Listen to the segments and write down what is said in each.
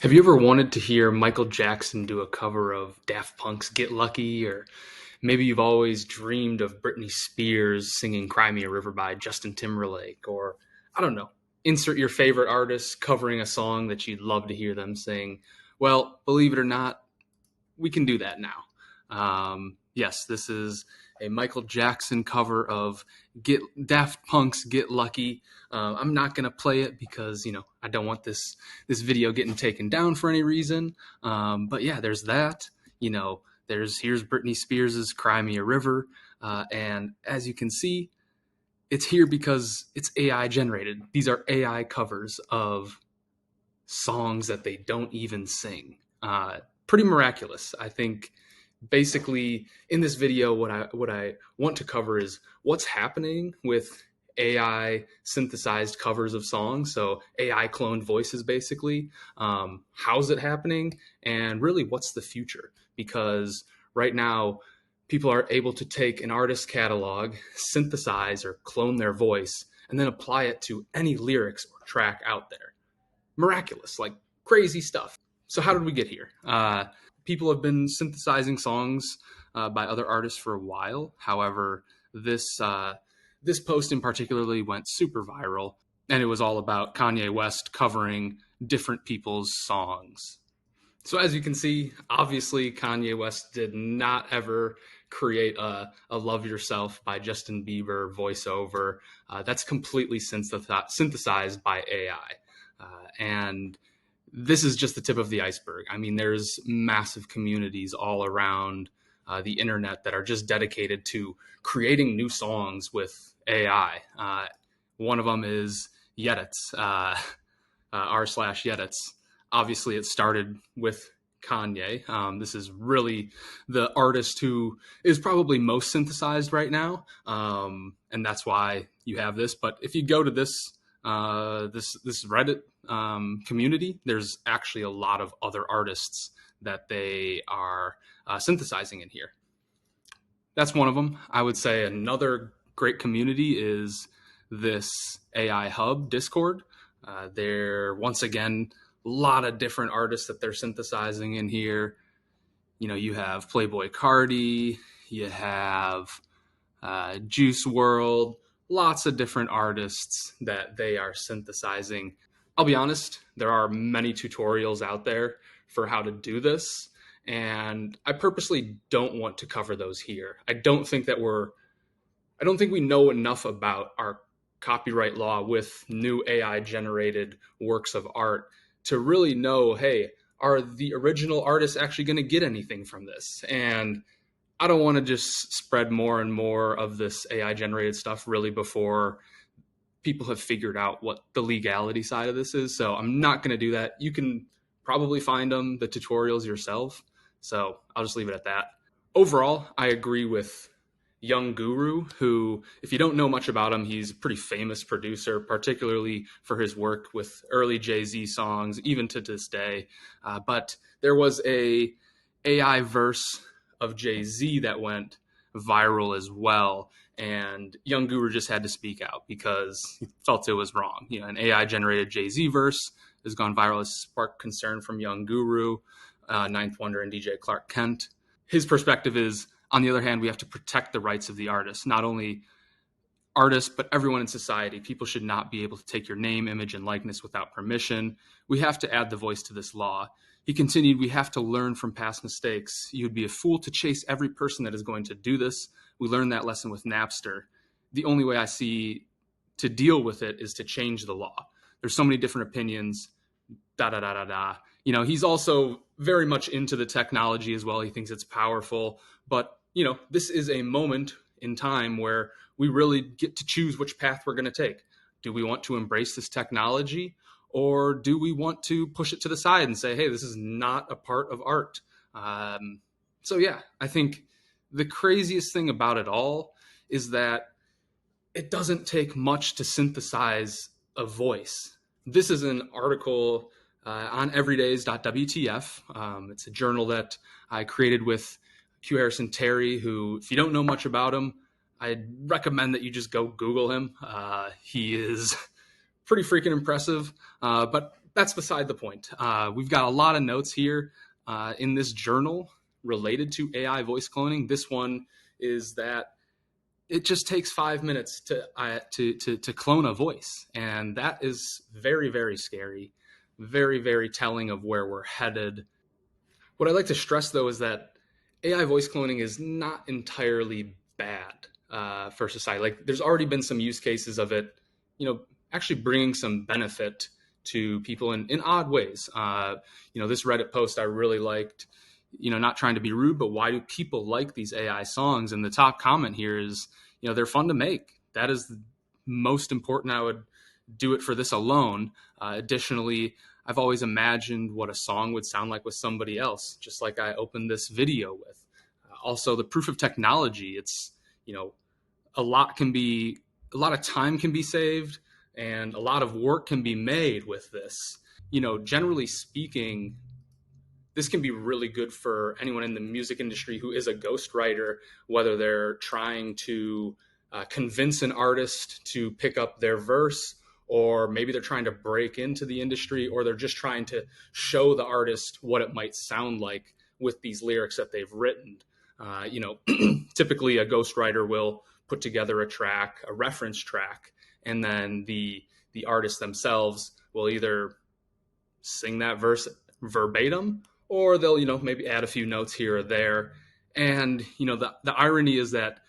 Have you ever wanted to hear Michael Jackson do a cover of Daft Punk's Get Lucky? Or maybe you've always dreamed of Britney Spears singing Cry Me a River by Justin Timberlake? Or, I don't know, insert your favorite artist covering a song that you'd love to hear them sing. Well, believe it or not, we can do that now. Yes, this is a Michael Jackson cover of Get Daft Punk's "Get Lucky." I'm not gonna play it because I don't want this video getting taken down for any reason. But yeah, there's that. Here's Britney Spears's "Cry Me a River," and as you can see, it's here because it's AI generated. These are AI covers of songs that they don't even sing. Pretty miraculous. I think basically in this video, what I want to cover is what's happening with AI synthesized covers of songs. So AI cloned voices, basically. How's it happening? And really, what's the future? Because right now, people are able to take an artist's catalog, synthesize or clone their voice, and then apply it to any lyrics or track out there. Miraculous, like crazy stuff. So how did we get here? People have been synthesizing songs by other artists for a while. However, this post in particularly went super viral, and it was all about Kanye West covering different people's songs. So as you can see, obviously Kanye West did not ever create a "Love Yourself" by Justin Bieber voiceover. That's completely synthesized by AI. And this is just the tip of the iceberg. I mean, there's massive communities all around the internet that are just dedicated to creating new songs with AI. One of them is Yedits, r/Yedits. Obviously, it started with Kanye. This is really the artist who is probably most synthesized right now, and that's why you have this. But if you go to this Reddit community, there's actually a lot of other artists that they are synthesizing in here. That's one of them. I would say another great community is this AI Hub Discord. There, once again, a lot of different artists that they're synthesizing in here. You have Playboy Cardi, you have Juice World, lots of different artists that they are synthesizing. I'll be honest, there are many tutorials out there for how to do this, and I purposely don't want to cover those here. I don't think we know enough about our copyright law with new AI generated works of art to really know, hey, are the original artists actually going to get anything from this? And I don't want to just spread more and more of this AI generated stuff really before people have figured out what the legality side of this is. So I'm not going to do that. You can probably find the tutorials yourself. So I'll just leave it at that. Overall, I agree with Young Guru, who, if you don't know much about him, he's a pretty famous producer, particularly for his work with early Jay-Z songs, even to this day. But there was a AI verse of Jay-Z that went viral as well. And Young Guru just had to speak out because he felt it was wrong. An AI generated Jay-Z verse has gone viral, has sparked concern from Young Guru, Ninth Wonder, and DJ Clark Kent. His perspective is, on the other hand, we have to protect the rights of the artist, not only artists, but everyone in society. People should not be able to take your name, image, and likeness without permission. We have to add the voice to this law. He continued, we have to learn from past mistakes. You would be a fool to chase every person that is going to do this. We learned that lesson with Napster. The only way I see to deal with it is to change the law. There's so many different opinions, He's also very much into the technology as well. He thinks it's powerful. But, this is a moment in time where we really get to choose which path we're going to take. Do we want to embrace this technology? Or do we want to push it to the side and say, hey, this is not a part of art? So yeah, I think the craziest thing about it all is that it doesn't take much to synthesize a voice. This is an article on everydays.wtf. It's a journal that I created with Q Harrison Terry, who, if you don't know much about him, I'd recommend that you just go Google him. He is pretty freaking impressive. But that's beside the point. We've got a lot of notes here in this journal related to AI voice cloning. This one is that it just takes 5 minutes to clone a voice, and that is very, very scary, very, very telling of where we're headed. What I'd like to stress, though, is that AI voice cloning is not entirely bad for society. Like, there's already been some use cases of it, actually bringing some benefit to people in odd ways. This Reddit post I really liked. Not trying to be rude, but why do people like these AI songs? And the top comment here is, they're fun to make. That is the most important. I would do it for this alone. Additionally, I've always imagined what a song would sound like with somebody else, just like I opened this video with. Also, the proof of technology. It's, a lot of time can be saved, and a lot of work can be made with this. Generally speaking, this can be really good for anyone in the music industry who is a ghostwriter, whether they're trying to convince an artist to pick up their verse, or maybe they're trying to break into the industry, or they're just trying to show the artist what it might sound like with these lyrics that they've written. Typically a ghostwriter will put together a reference track, and then the artists themselves will either sing that verse verbatim, or they'll maybe add a few notes here or there. And the irony is that,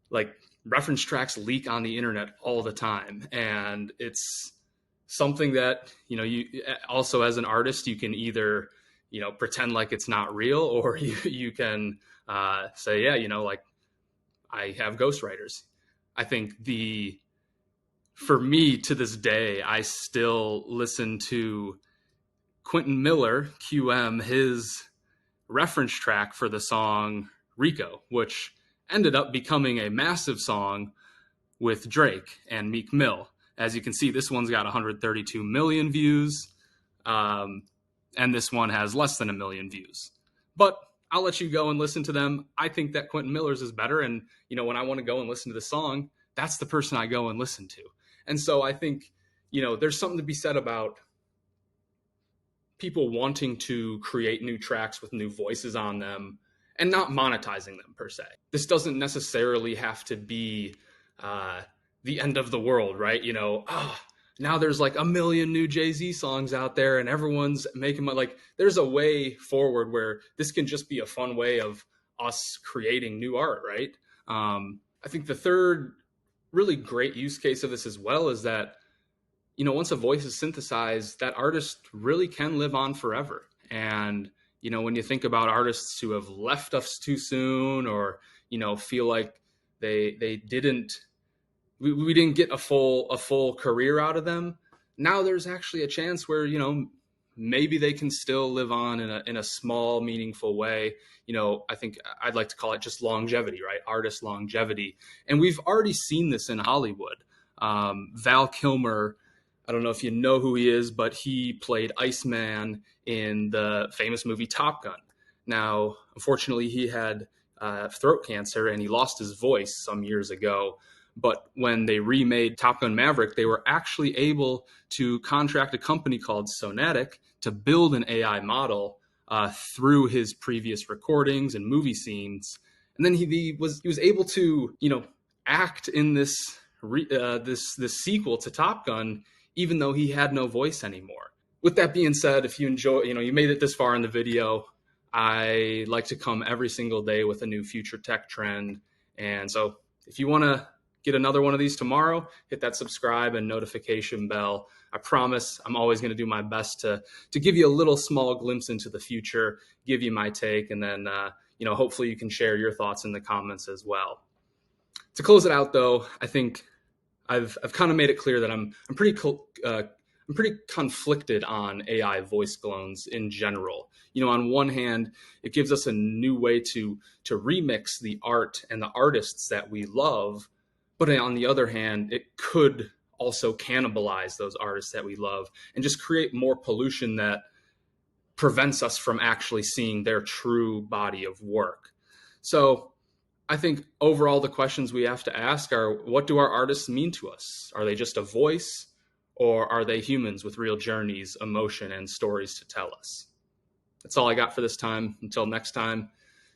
like, reference tracks leak on the internet all the time, and it's something that you also, as an artist, you can either pretend like it's not real, or you can say, yeah, like, I have ghostwriters. I think for me, to this day, I still listen to Quentin Miller, QM, his reference track for the song Rico, which ended up becoming a massive song with Drake and Meek Mill. As you can see, this one's got 132 million views, and this one has less than 1 million views. But I'll let you go and listen to them. I think that Quentin Miller's is better, and when I want to go and listen to the song, that's the person I go and listen to. And so I think there's something to be said about people wanting to create new tracks with new voices on them and not monetizing them per se. This doesn't necessarily have to be the end of the world, right? Now there's like 1 million new Jay-Z songs out there and everyone's making money. Like, there's a way forward where this can just be a fun way of us creating new art, right? I think the third really great use case of this as well is that once a voice is synthesized, that artist really can live on forever. And, when you think about artists who have left us too soon, or, feel like we didn't get a full career out of them, now there's actually a chance where, maybe they can still live on in a small, meaningful way. I think I'd like to call it just longevity, right? Artist longevity. And we've already seen this in Hollywood. Val Kilmer, I don't know if you know who he is, but he played Iceman in the famous movie Top Gun. Now, unfortunately, he had throat cancer and he lost his voice some years ago. But when they remade Top Gun Maverick, they were actually able to contract a company called Sonatic to build an AI model through his previous recordings and movie scenes. And then he was able to, act in this sequel to Top Gun, even though he had no voice anymore. With that being said, if you enjoy, you made it this far in the video, I like to come every single day with a new future tech trend. And so if you want to get another one of these tomorrow, hit that subscribe and notification bell. I promise I'm always going to do my best to give you a little small glimpse into the future, give you my take, and then hopefully you can share your thoughts in the comments as well. To close it out, though, I think I've kind of made it clear that I'm pretty conflicted on AI voice clones in general. On one hand, it gives us a new way to remix the art and the artists that we love, but on the other hand, it could also cannibalize those artists that we love and just create more pollution that prevents us from actually seeing their true body of work. So I think overall the questions we have to ask are, what do our artists mean to us? Are they just a voice, Or are they humans with real journeys, emotion, and stories to tell us? That's all I got for this time. Until next time,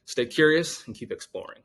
stay curious and keep exploring.